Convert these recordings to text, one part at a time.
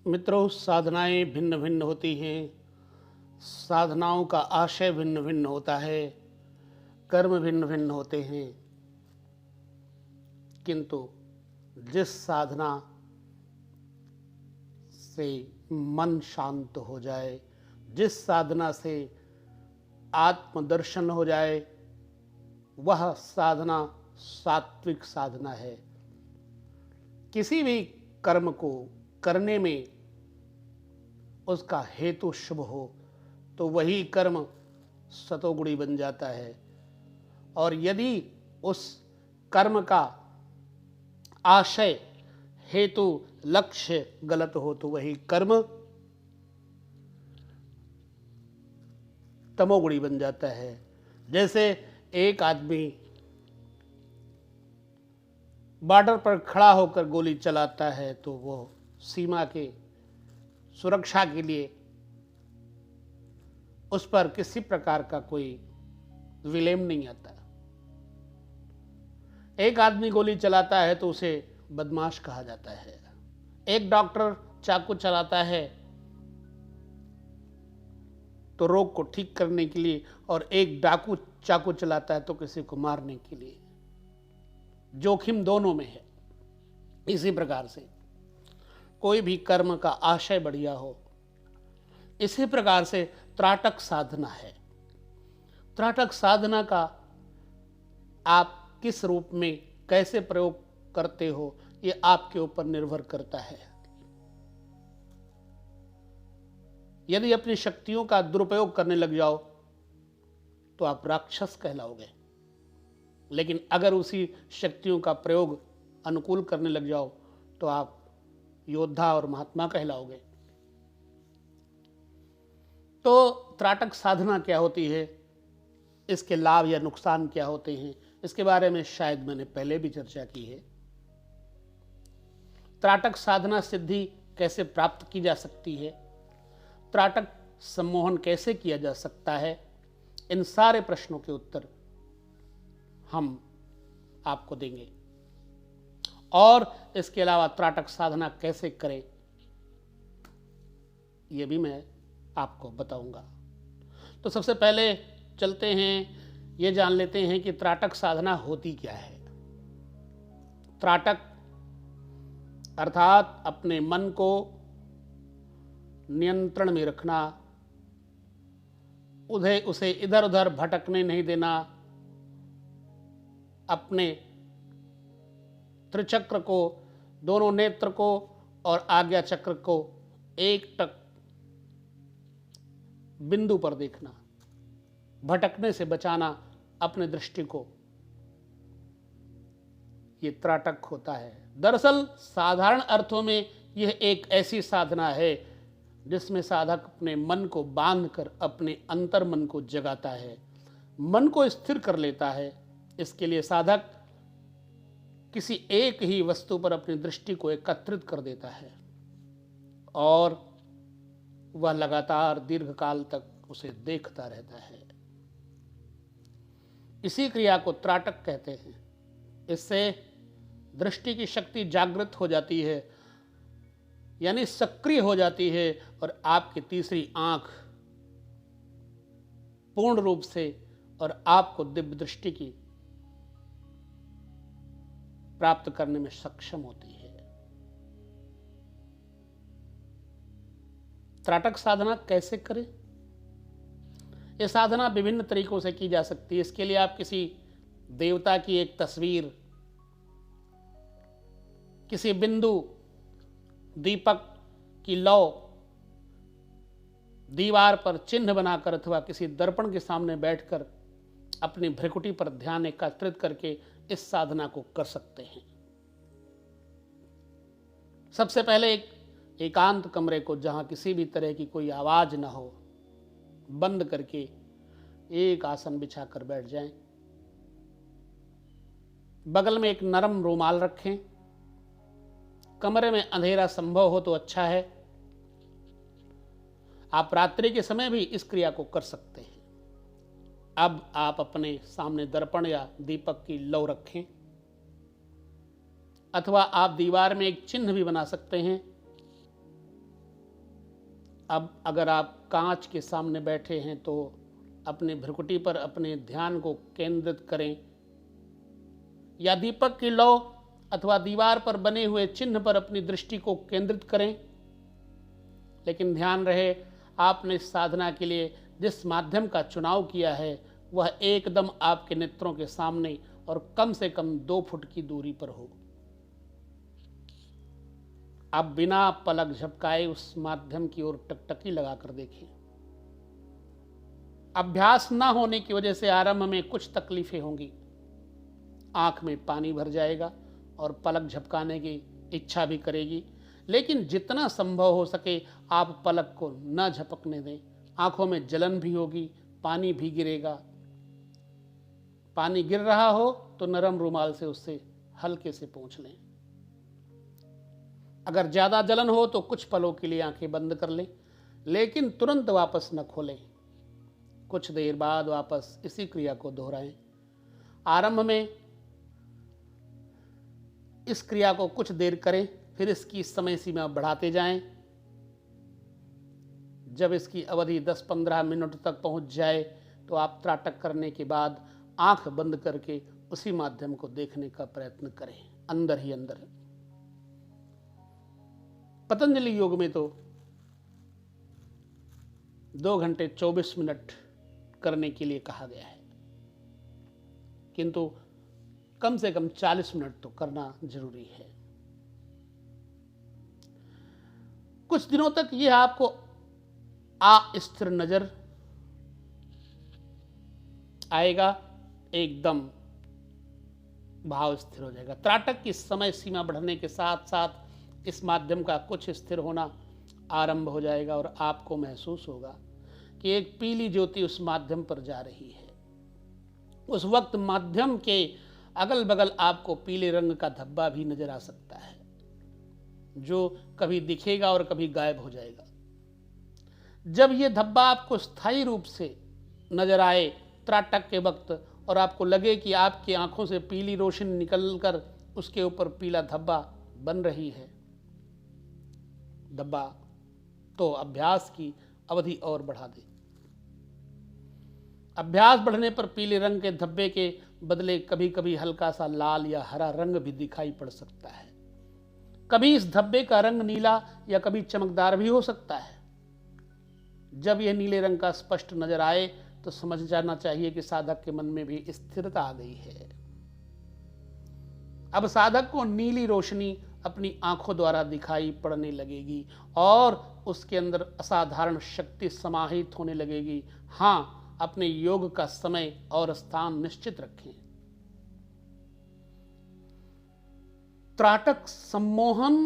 मित्रों, साधनाएं भिन्न भिन्न होती हैं। साधनाओं का आशय भिन्न भिन्न होता है। कर्म भिन्न भिन्न होते हैं। किंतु जिस साधना से मन शांत हो जाए, जिस साधना से आत्मदर्शन हो जाए, वह साधना सात्विक साधना है। किसी भी कर्म को करने में उसका हेतु शुभ हो तो वही कर्म सतोगुणी बन जाता है, और यदि उस कर्म का आशय, हेतु, लक्ष्य गलत हो तो वही कर्म तमोगुणी बन जाता है। जैसे एक आदमी बॉर्डर पर खड़ा होकर गोली चलाता है तो वो सीमा के सुरक्षा के लिए उस पर किसी प्रकार का कोई विलेम नहीं आता। एक आदमी गोली चलाता है तो उसे बदमाश कहा जाता है। एक डॉक्टर चाकू चलाता है तो रोग को ठीक करने के लिए, और एक डाकू चाकू चलाता है तो किसी को मारने के लिए। जोखिम दोनों में है। इसी प्रकार से कोई भी कर्म का आशय बढ़िया हो, इसी प्रकार से त्राटक साधना है। त्राटक साधना का आप किस रूप में कैसे प्रयोग करते हो, ये आपके ऊपर निर्भर करता है। यदि अपनी शक्तियों का दुरुपयोग करने लग जाओ तो आप राक्षस कहलाओगे, लेकिन अगर उसी शक्तियों का प्रयोग अनुकूल करने लग जाओ तो आप योद्धा और महात्मा कहलाओगे। तो त्राटक साधना क्या होती है, इसके लाभ या नुकसान क्या होते हैं, इसके बारे में शायद मैंने पहले भी चर्चा की है। त्राटक साधना सिद्धि कैसे प्राप्त की जा सकती है, त्राटक सम्मोहन कैसे किया जा सकता है, इन सारे प्रश्नों के उत्तर हम आपको देंगे। और इसके अलावा त्राटक साधना कैसे करें ये भी मैं आपको बताऊंगा। तो सबसे पहले चलते हैं, ये जान लेते हैं कि त्राटक साधना होती क्या है। त्राटक अर्थात अपने मन को नियंत्रण में रखना, उसे इधर उधर भटकने नहीं देना, अपने त्रिचक्र को, दोनों नेत्र को और आज्ञा चक्र को एक टक बिंदु पर देखना, भटकने से बचाना अपने दृष्टि को, ये त्राटक होता है। दरअसल साधारण अर्थों में यह एक ऐसी साधना है जिसमें साधक अपने मन को बांधकर अपने अंतर मन को जगाता है, मन को स्थिर कर लेता है। इसके लिए साधक किसी एक ही वस्तु पर अपनी दृष्टि को एकत्रित कर देता है और वह लगातार दीर्घकाल तक उसे देखता रहता है। इसी क्रिया को त्राटक कहते हैं। इससे दृष्टि की शक्ति जागृत हो जाती है, यानी सक्रिय हो जाती है, और आपकी तीसरी आंख पूर्ण रूप से और आपको दिव्य दृष्टि की प्राप्त करने में सक्षम होती है। त्राटक साधना कैसे करें? यह साधना विभिन्न तरीकों से की जा सकती है। इसके लिए आप किसी देवता की एक तस्वीर, किसी बिंदु, दीपक की लौ, दीवार पर चिन्ह बनाकर अथवा किसी दर्पण के सामने बैठकर अपनी भ्रिकुटी पर ध्यान एकत्रित करके इस साधना को कर सकते हैं। सबसे पहले एक एकांत कमरे को, जहां किसी भी तरह की कोई आवाज ना हो, बंद करके एक आसन बिछाकर बैठ जाएं। बगल में एक नरम रूमाल रखें। कमरे में अंधेरा संभव हो तो अच्छा है। आप रात्रि के समय भी इस क्रिया को कर सकते हैं। अब आप अपने सामने दर्पण या दीपक की लौ रखें, अथवा आप दीवार में एक चिन्ह भी बना सकते हैं। अब अगर आप कांच के सामने बैठे हैं तो अपने भ्रुकुटी पर अपने ध्यान को केंद्रित करें, या दीपक की लौ अथवा दीवार पर बने हुए चिन्ह पर अपनी दृष्टि को केंद्रित करें। लेकिन ध्यान रहे, आपने इस साधना के लिए जिस माध्यम का चुनाव किया है वह एकदम आपके नेत्रों के सामने और कम से कम 2 फुट की दूरी पर हो। आप बिना पलक झपकाए उस माध्यम की ओर टकटकी लगाकर देखें। अभ्यास न होने की वजह से आरंभ में कुछ तकलीफें होंगी, आंख में पानी भर जाएगा और पलक झपकाने की इच्छा भी करेगी, लेकिन जितना संभव हो सके आप पलक को न झपकने दें। आंखों में जलन भी होगी, पानी भी गिरेगा। पानी गिर रहा हो तो नरम रुमाल से उससे हल्के से पोंछ लें। अगर ज्यादा जलन हो तो कुछ पलों के लिए आंखें बंद कर लें, लेकिन तुरंत वापस न खोलें। कुछ देर बाद वापस इसी क्रिया को दोहराएं। आरंभ में इस क्रिया को कुछ देर करें, फिर इसकी समय सीमा बढ़ाते जाएं। जब इसकी अवधि 10-15 मिनट तक पहुंच जाए तो आप त्राटक करने के बाद आंख बंद करके उसी माध्यम को देखने का प्रयत्न करें, अंदर ही अंदर। पतंजलि योग में तो 2 घंटे 24 मिनट करने के लिए कहा गया है, किंतु कम से कम 40 मिनट तो करना जरूरी है। कुछ दिनों तक यह आपको अस्थिर नजर आएगा, एकदम भाव स्थिर हो जाएगा। त्राटक की समय सीमा बढ़ने के साथ साथ इस माध्यम का कुछ स्थिर होना आरंभ हो जाएगा और आपको महसूस होगा कि एक पीली ज्योति उस माध्यम पर जा रही है। उस वक्त माध्यम के अगल बगल आपको पीले रंग का धब्बा भी नजर आ सकता है, जो कभी दिखेगा और कभी गायब हो जाएगा। जब यह धब्बा आपको स्थायी रूप से नजर आए त्राटक के वक्त और आपको लगे कि आपकी आंखों से पीली रोशनी निकलकर उसके ऊपर पीला धब्बा बन रही है धब्बा, तो अभ्यास की अवधि और बढ़ा दे। अभ्यास बढ़ने पर पीले रंग के धब्बे के बदले कभी कभी हल्का सा लाल या हरा रंग भी दिखाई पड़ सकता है। कभी इस धब्बे का रंग नीला या कभी चमकदार भी हो सकता है। जब यह नीले रंग का स्पष्ट नजर आए तो समझ जाना चाहिए कि साधक के मन में भी स्थिरता आ गई है। अब साधक को नीली रोशनी अपनी आंखों द्वारा दिखाई पड़ने लगेगी और उसके अंदर असाधारण शक्ति समाहित होने लगेगी। हाँ, अपने योग का समय और स्थान निश्चित रखें। त्राटक सम्मोहन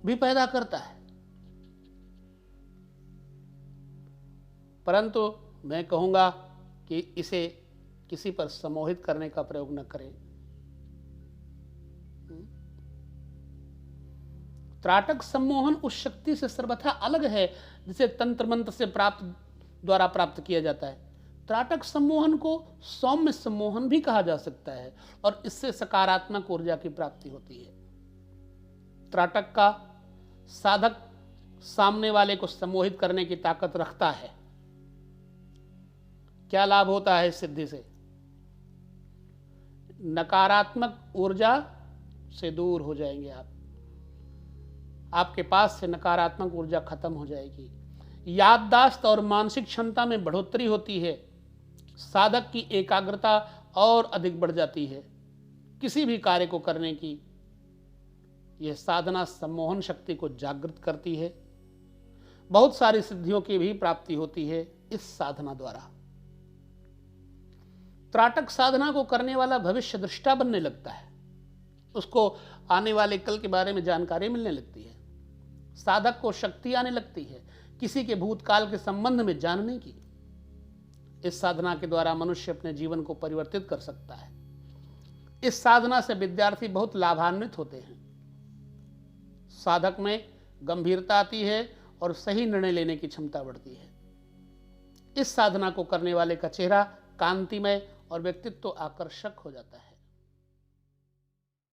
भी पैदा करता है, परंतु मैं कहूंगा कि इसे किसी पर सम्मोहित करने का प्रयोग न करें। त्राटक सम्मोहन उस शक्ति से सर्वथा अलग है जिसे तंत्र मंत्र से द्वारा प्राप्त किया जाता है। त्राटक सम्मोहन को सौम्य सम्मोहन भी कहा जा सकता है और इससे सकारात्मक ऊर्जा की प्राप्ति होती है। त्राटक का साधक सामने वाले को सम्मोहित करने की ताकत रखता है। क्या लाभ होता है इस सिद्धि से? नकारात्मक ऊर्जा से दूर हो जाएंगे आप, आपके पास से नकारात्मक ऊर्जा खत्म हो जाएगी। याददाश्त और मानसिक क्षमता में बढ़ोतरी होती है। साधक की एकाग्रता और अधिक बढ़ जाती है। किसी भी कार्य को करने की यह साधना सम्मोहन शक्ति को जागृत करती है। बहुत सारी सिद्धियों की भी प्राप्ति होती है इस साधना द्वारा। त्राटक साधना को करने वाला भविष्य दृष्टा बनने लगता है। उसको आने वाले कल के बारे में जानकारी मिलने लगती है। साधक को शक्ति आने लगती है किसी के भूतकाल के संबंध में जानने की। इस साधना के द्वारा मनुष्य अपने जीवन को परिवर्तित कर सकता है। इस साधना से विद्यार्थी बहुत लाभान्वित होते हैं। साधक में गंभीरता आती है और सही निर्णय लेने की क्षमता बढ़ती है। इस साधना को करने वाले का चेहरा कांतिमय और व्यक्तित्व आकर्षक हो जाता है।